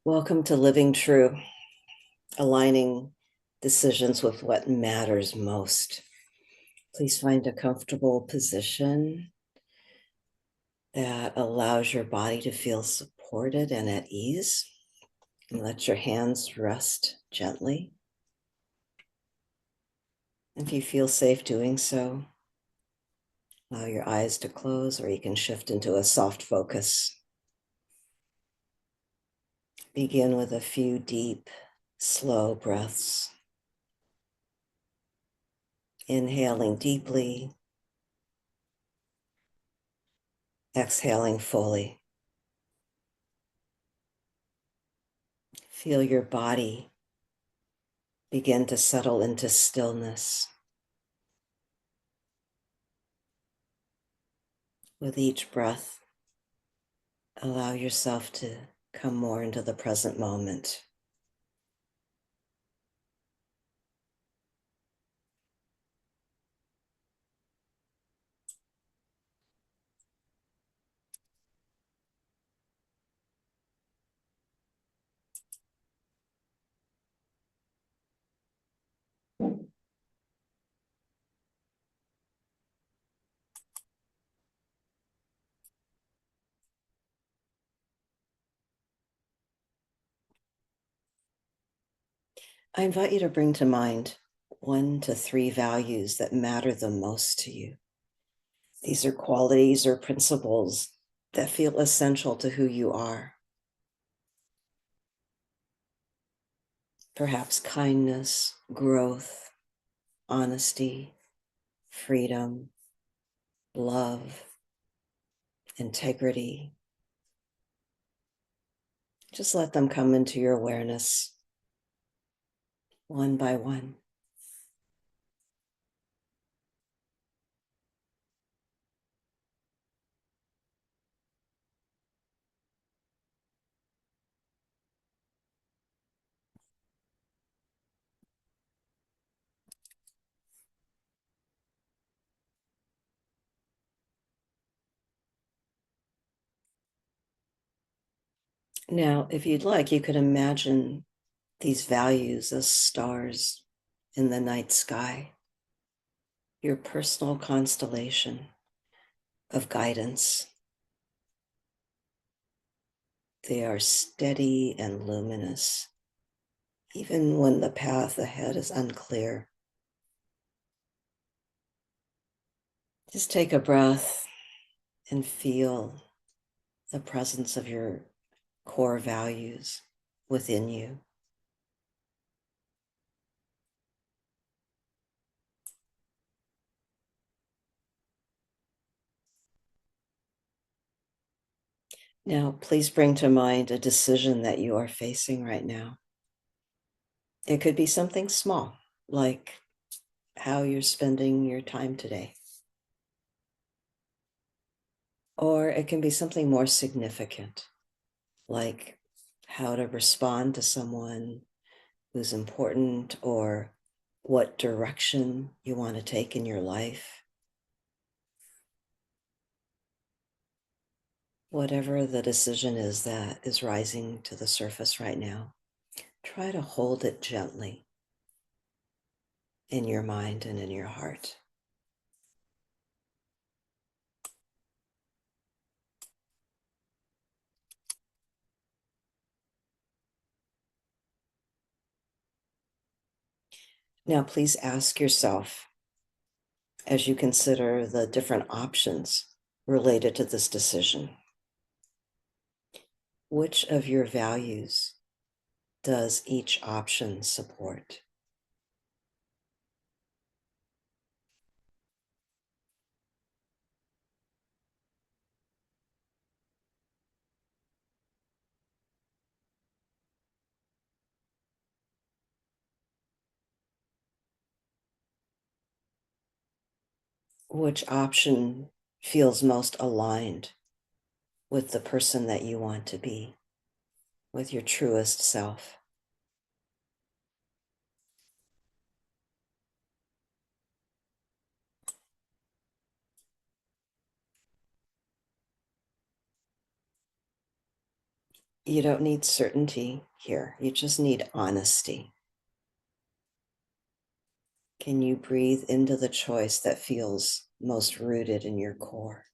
Welcome to Living True, aligning decisions with what matters most. Please find a comfortable position that allows your body to feel supported and at ease. And let your hands rest gently. If you feel safe doing so, allow your eyes to close, or you can shift into a soft focus. Begin with a few deep, slow breaths. Inhaling deeply, exhaling fully. Feel your body begin to settle into stillness. With each breath, allow yourself to come more into the present moment. I invite you to bring to mind 1 to 3 values that matter the most to you. These are qualities or principles that feel essential to who you are. Perhaps kindness, growth, honesty, freedom, love, integrity. Just let them come into your awareness one by one. Now, if you'd like, you could imagine these values as stars in the night sky, your personal constellation of guidance. They are steady and luminous, even when the path ahead is unclear. Just take a breath and feel the presence of your core values within you. Now, please bring to mind a decision that you are facing right now. It could be something small, like how you're spending your time today. Or it can be something more significant, like how to respond to someone who's important, or what direction you want to take in your life. Whatever the decision is that is rising to the surface right now, try to hold it gently in your mind and in your heart. Now, please ask yourself, as you consider the different options related to this decision, which of your values does each option support? Which option feels most aligned with the person that you want to be, with your truest self? You don't need certainty here. You just need honesty. Can you breathe into the choice that feels most rooted in your core?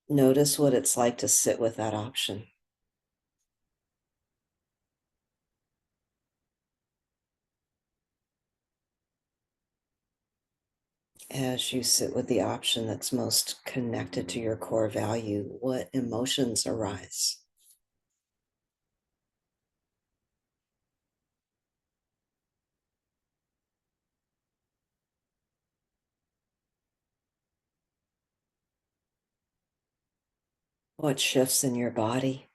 Notice what it's like to sit with that option. As you sit with the option that's most connected to your core value, what emotions arise? What shifts in your body?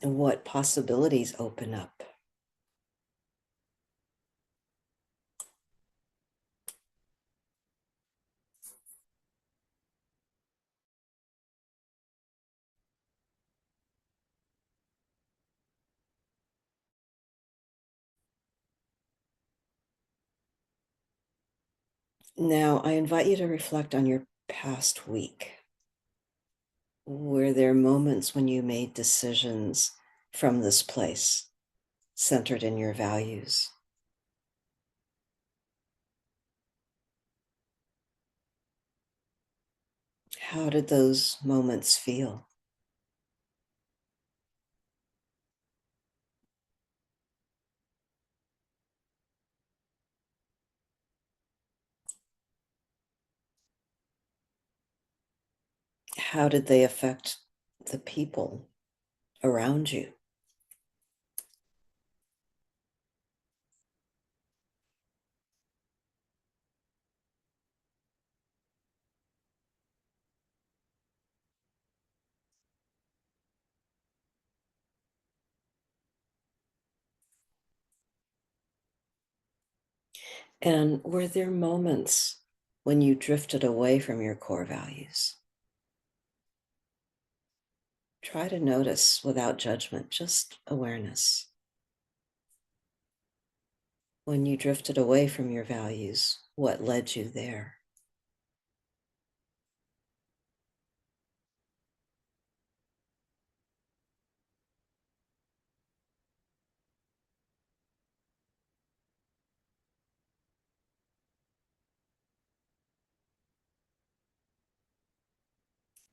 And what possibilities open up? Now, I invite you to reflect on your past week. Were there moments when you made decisions from this place, centered in your values? How did those moments feel? How did they affect the people around you? And were there moments when you drifted away from your core values? Try to notice without judgment, just awareness. When you drifted away from your values, what led you there?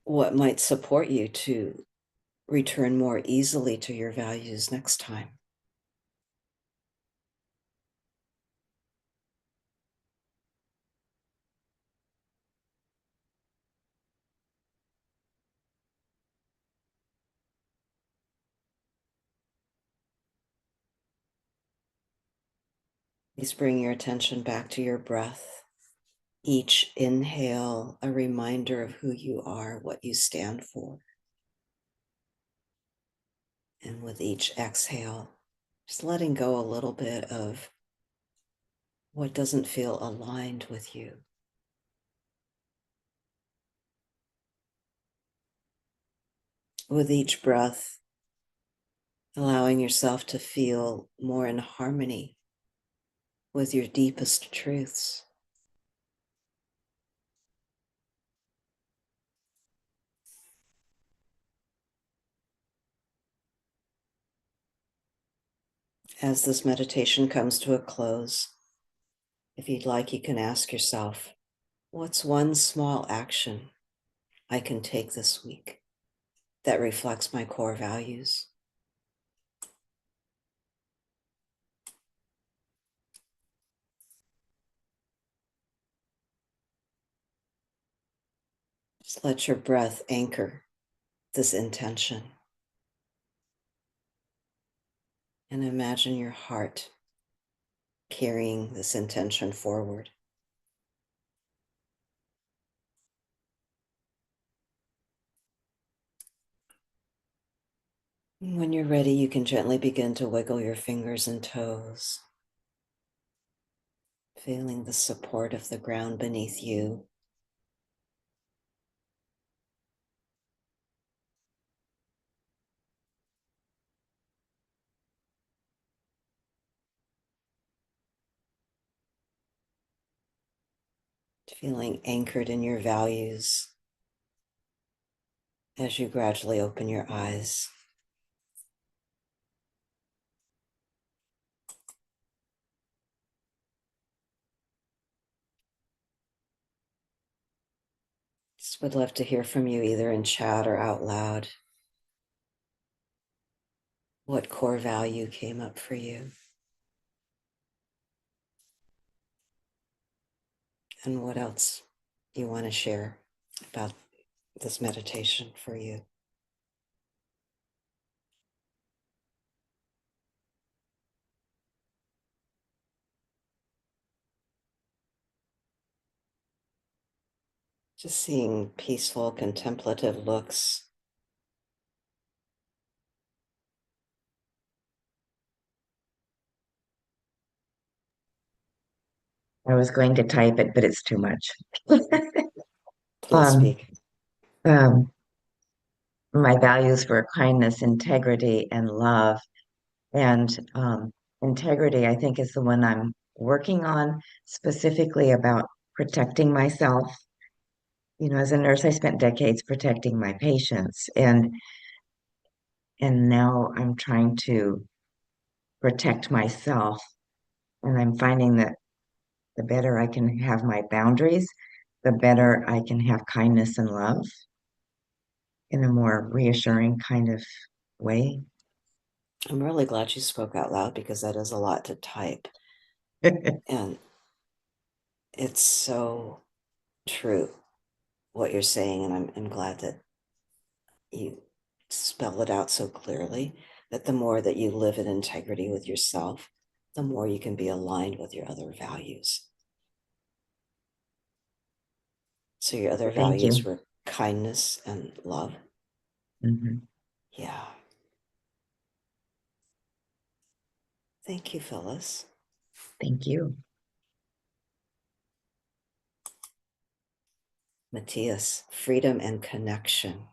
What might support you to return more easily to your values next time? Please bring your attention back to your breath. Each inhale, a reminder of who you are, what you stand for. And with each exhale, just letting go a little bit of what doesn't feel aligned with you. With each breath, allowing yourself to feel more in harmony with your deepest truths. As this meditation comes to a close, if you'd like, you can ask yourself, what's one small action I can take this week that reflects my core values? Just let your breath anchor this intention. And imagine your heart carrying this intention forward. When you're ready, you can gently begin to wiggle your fingers and toes. Feeling the support of the ground beneath you. Feeling anchored in your values as you gradually open your eyes. Just would love to hear from you either in chat or out loud. What core value came up for you? And what else you want to share about this meditation for you? Just seeing peaceful, contemplative looks. I was going to type it, but it's too much. Please Um, speak. um, my values were kindness, integrity, and love. And integrity, I think, is the one I'm working on, specifically about protecting myself. You know, as a nurse, I spent decades protecting my patients, and now I'm trying to protect myself. And I'm finding that the better I can have my boundaries, the better I can have kindness and love in a more reassuring kind of way. I'm really glad you spoke out loud because that is a lot to type. And it's so true what you're saying. And I'm glad that you spell it out so clearly that the more that you live in integrity with yourself, the more you can be aligned with your other values. So your other Thank values you. were kindness and love. Hmm. Yeah. Thank you, Phyllis. Thank you. Matthias, freedom and connection.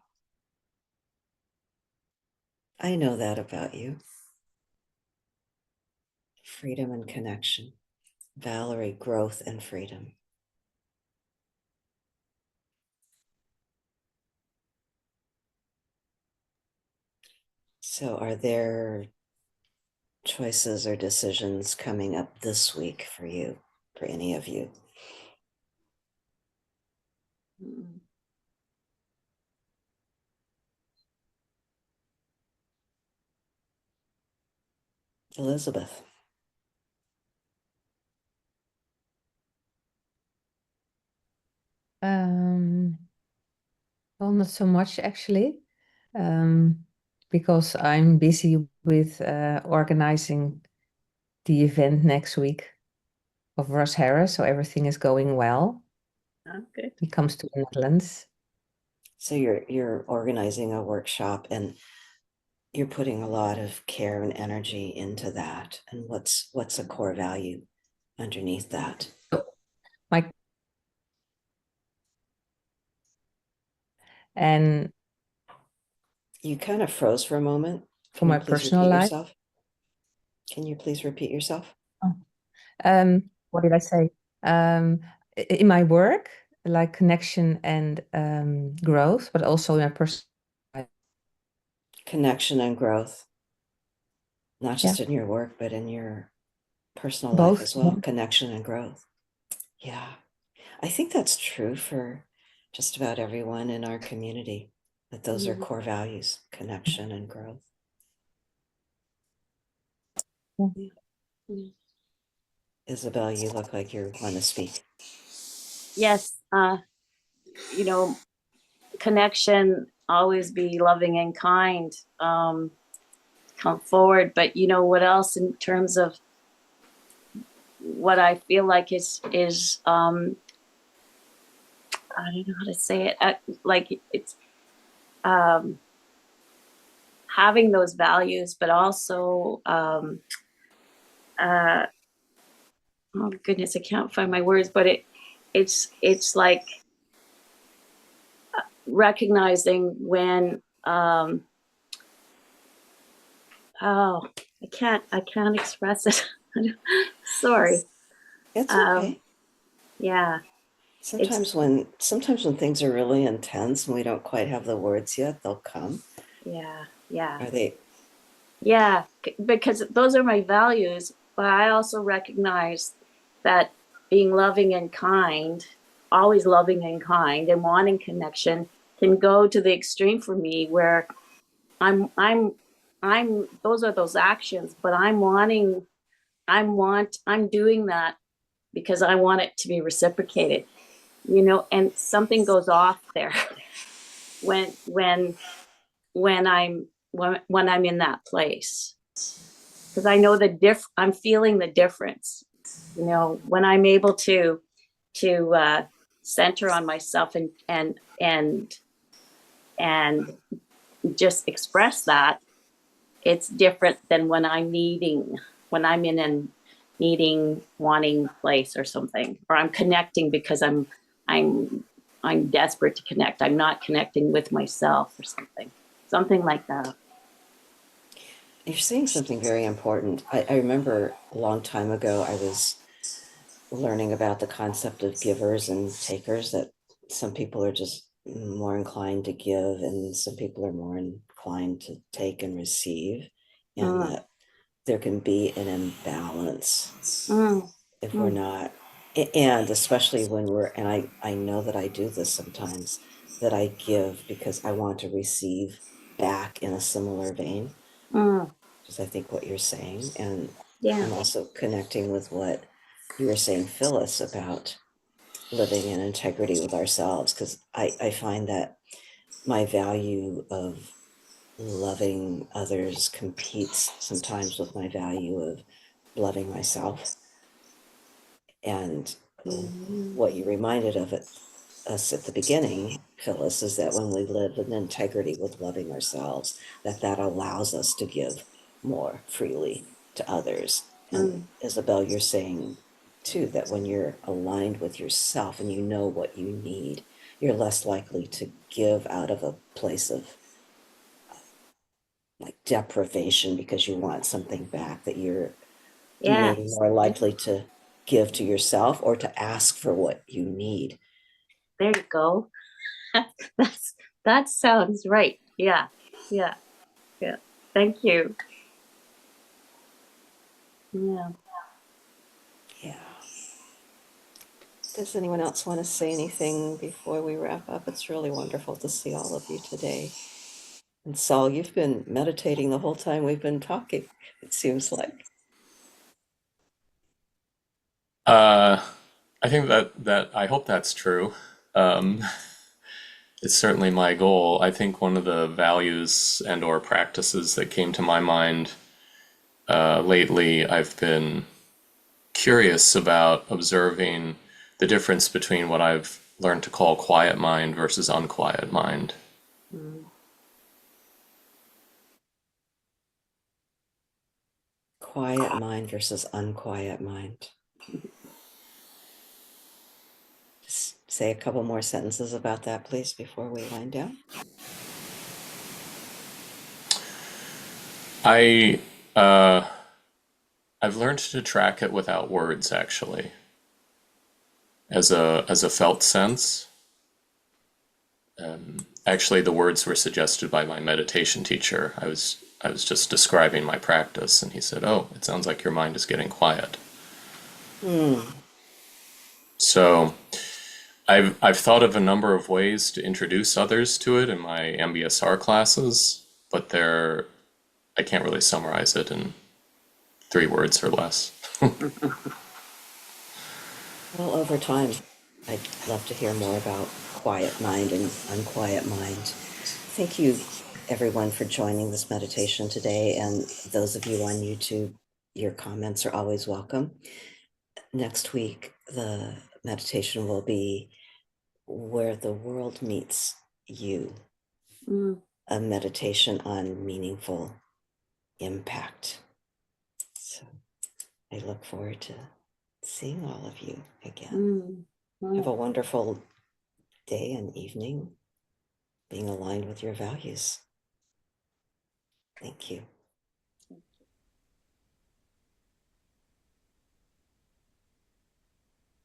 I know that about you. Freedom and connection. Valerie, growth and freedom. So, are there choices or decisions coming up this week for you, for any of you? Elizabeth. Um, well, not so much actually, um, because I'm busy with organizing the event next week of Russ Harris, so everything is going well. Oh, good. He comes to the Netherlands. So you're organizing a workshop and you're putting a lot of care and energy into that. And what's a core value underneath that? My and You kind of froze for a moment. for Can you my please personal repeat life. yourself? Can you please repeat yourself? Oh. What did I say? In my work, like connection and growth, but also in my personal life. Connection and growth, not Yeah, just in your work, but in your personal life both. as well. Connection and growth. Yeah. I think that's true for just about everyone in our community, that those are core values, connection and growth. Yeah. Isabel, you look like you want to speak. Yes, you know, connection, always be loving and kind, come forward. But you know what else in terms of what I feel like is I don't know how to say it. Like it's um, having those values, but also oh goodness, I can't find my words, but it's like recognizing when oh, I can't express it. Sorry. It's okay. Yeah. Sometimes when things are really intense and we don't quite have the words yet, they'll come. Yeah. Yeah. Are they? Yeah. Because those are my values, but I also recognize that being loving and kind, always loving and kind and wanting connection can go to the extreme for me where I'm those are those actions, but I'm doing that because I want it to be reciprocated, you know, and something goes off there when when I'm in that place. Because I know I'm feeling the difference, you know, when I'm able to center on myself and just express that. It's different than when I'm in a needing, wanting place or something, or I'm connecting because I'm desperate to connect. I'm not connecting with myself or something like that. You're saying something very important. I remember a long time ago, I was learning about the concept of givers and takers, that some people are just more inclined to give and some people are more inclined to take and receive, and that there can be an imbalance if we're not, and especially when and I know that I do this sometimes, that I give because I want to receive back in a similar vein, which is I think what you're saying. And Yeah. I'm also connecting with what you were saying, Phyllis, about living in integrity with ourselves, because I find that my value of loving others competes sometimes with my value of loving myself. And what you reminded of us at the beginning, Phyllis, is that when we live in integrity with loving ourselves, that allows us to give more freely to others. And Isabel, you're saying too that when you're aligned with yourself and you know what you need, you're less likely to give out of a place of like deprivation because you want something back, that you're Yeah. maybe more likely to give to yourself or to ask for what you need. There you go. That sounds right. Yeah. Yeah. Yeah. Thank you. Yeah. Yeah. Does anyone else want to say anything before we wrap up? It's really wonderful to see all of you today. And Saul, you've been meditating the whole time we've been talking, it seems like. I think that I hope that's true. Um, it's certainly my goal. I think one of the values and or practices that came to my mind lately, I've been curious about observing the difference between what I've learned to call quiet mind versus unquiet mind. Quiet mind versus unquiet mind. Just say a couple more sentences about that, please, before we wind down. I I've learned to track it without words, actually, as a felt sense. Actually, the words were suggested by my meditation teacher. I was just describing my practice, and he said, "Oh, it sounds like your mind is getting quiet." So I've thought of a number of ways to introduce others to it in my MBSR classes, but I can't really summarize it in 3 words or less. Well, over time, I'd love to hear more about quiet mind and unquiet mind. Thank you, everyone, for joining this meditation today. And those of you on YouTube, your comments are always welcome. Next week, the meditation will be Where the World Meets You, a meditation on meaningful impact. So I look forward to seeing all of you again. Mm. Have a wonderful day and evening, being aligned with your values. Thank you.